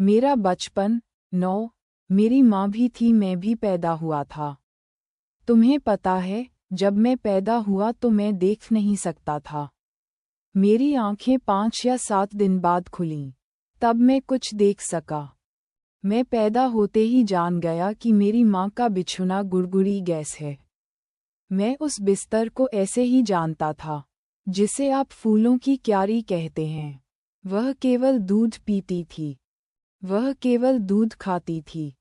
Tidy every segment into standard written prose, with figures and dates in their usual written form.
मेरा बचपन 9। मेरी माँ भी थी, मैं भी पैदा हुआ था। तुम्हें पता है, जब मैं पैदा हुआ तो मैं देख नहीं सकता था। मेरी आंखें 5 या 7 दिन बाद खुलीं। तब मैं कुछ देख सका। मैं पैदा होते ही जान गया कि मेरी माँ का बिछुना गुड़गुड़ी गैस है। मैं उस बिस्तर को ऐसे ही जानता था, जिसे आप फूलों की क्यारी कहते हैं। वह केवल दूध पीती थी। वह केवल दूध खाती थी।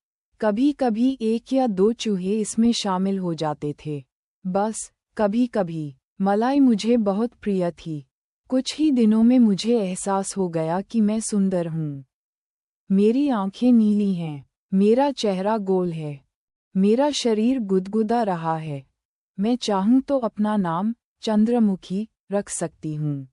कभी कभी 1 या 2 चूहे इसमें शामिल हो जाते थे। बस कभी कभी। मलाई मुझे बहुत प्रिय थी। कुछ ही दिनों में मुझे एहसास हो गया कि मैं सुंदर हूँ। मेरी आंखें नीली हैं। मेरा चेहरा गोल है। मेरा शरीर गुदगुदा रहा है। मैं चाहूँ तो अपना नाम चंद्रमुखी रख सकती हूँ।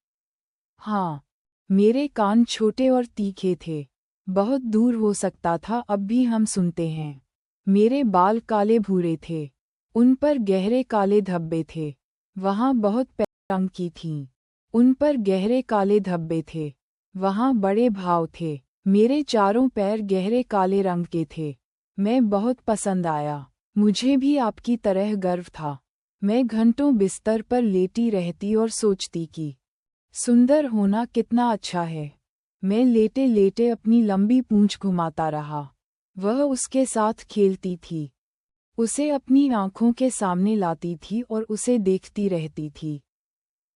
हाँ, मेरे कान छोटे और तीखे थे। बहुत दूर हो सकता था, अब भी हम सुनते हैं। मेरे बाल काले भूरे थे। उन पर गहरे काले धब्बे थे। वहाँ बहुत पैर रंग की थीं। उन पर गहरे काले धब्बे थे। वहाँ बड़े भाव थे। मेरे चारों पैर गहरे काले रंग के थे। मैं बहुत पसंद आया। मुझे भी आपकी तरह गर्व था। मैं घंटों बिस्तर पर लेटी रहती और सोचती कि सुंदर होना कितना अच्छा है। मैं लेटे लेटे अपनी लंबी पूंछ घुमाता रहा। वह उसके साथ खेलती थी। उसे अपनी आंखों के सामने लाती थी और उसे देखती रहती थी।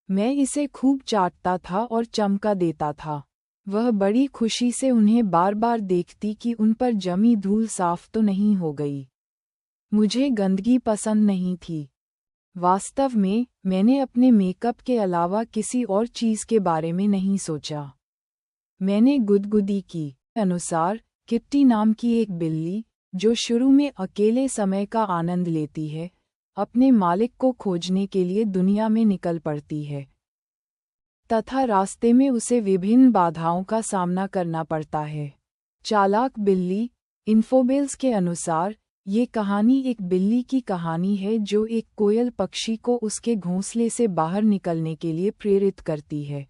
मैं इसे खूब चाटता था और चमका देता था। वह बड़ी खुशी से उन्हें बार बार देखती कि उन पर जमी धूल साफ तो नहीं हो गई। मुझे गंदगी पसंद नहीं थी। वास्तव में, मैंने अपने मेकअप के अलावा किसी और चीज़ के बारे में नहीं सोचा। मैंने गुदगुदी की अनुसार किट्टी नाम की एक बिल्ली, जो शुरू में अकेले समय का आनंद लेती है, अपने मालिक को खोजने के लिए दुनिया में निकल पड़ती है। तथा रास्ते में उसे विभिन्न बाधाओं का सामना करना पड़ता है। चालाक बिल्ली। इन्फोबेल्स के अनुसार, ये कहानी एक बिल्ली की कहानी है जो एक कोयल पक्षी को उसके घोंसले से बाहर निकलने के लिए प्रेरित करती है।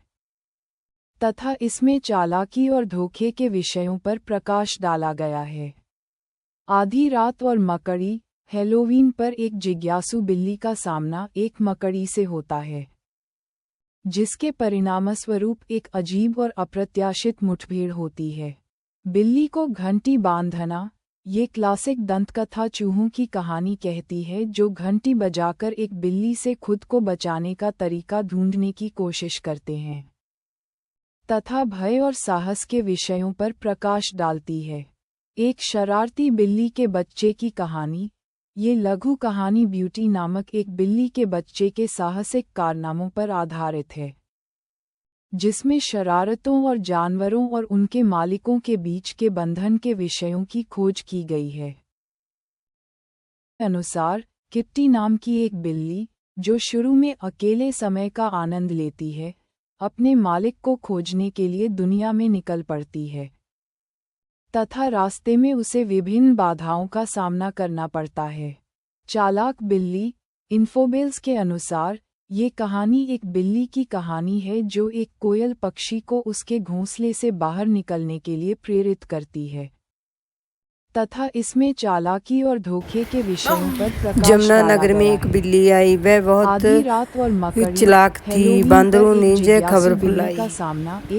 तथा इसमें चालाकी और धोखे के विषयों पर प्रकाश डाला गया है। आधी रात और मकड़ी। हैलोवीन पर एक जिज्ञासु बिल्ली का सामना एक मकड़ी से होता है, जिसके परिणामस्वरूप एक अजीब और अप्रत्याशित मुठभेड़ होती है। बिल्ली को घंटी बांधना। ये क्लासिक दंतकथा चूहों की कहानी कहती है, जो घंटी बजाकर एक बिल्ली से खुद को बचाने का तरीका ढूंढने की कोशिश करते हैं। तथा भय और साहस के विषयों पर प्रकाश डालती है। एक शरारती बिल्ली के बच्चे की कहानी। ये लघु कहानी ब्यूटी नामक एक बिल्ली के बच्चे के साहसिक कारनामों पर आधारित है, जिसमें शरारतों और जानवरों और उनके मालिकों के बीच के बंधन के विषयों की खोज की गई है। अनुसार, किट्टी नाम की एक बिल्ली, जो शुरू में अकेले समय का आनंद लेती है, अपने मालिक को खोजने के लिए दुनिया में निकल पड़ती है। तथा रास्ते में उसे विभिन्न बाधाओं का सामना करना पड़ता है। चालाक बिल्ली। इन्फोबेल्स के अनुसार, ये कहानी एक बिल्ली की कहानी है जो एक कोयल पक्षी को उसके घोंसले से बाहर निकलने के लिए प्रेरित करती है। तथा इसमें चालाकी और धोखे के विषयों पर प्रकाश जमुना डाला नगर में गया एक है। बिल्ली आई। वह बहुत आधी रात और मकड़ी। चालाक थी। हैलोवीन पर बांदरों एक ने जय जिज्ञासु खबर बिल्ली बुलाई। का सामना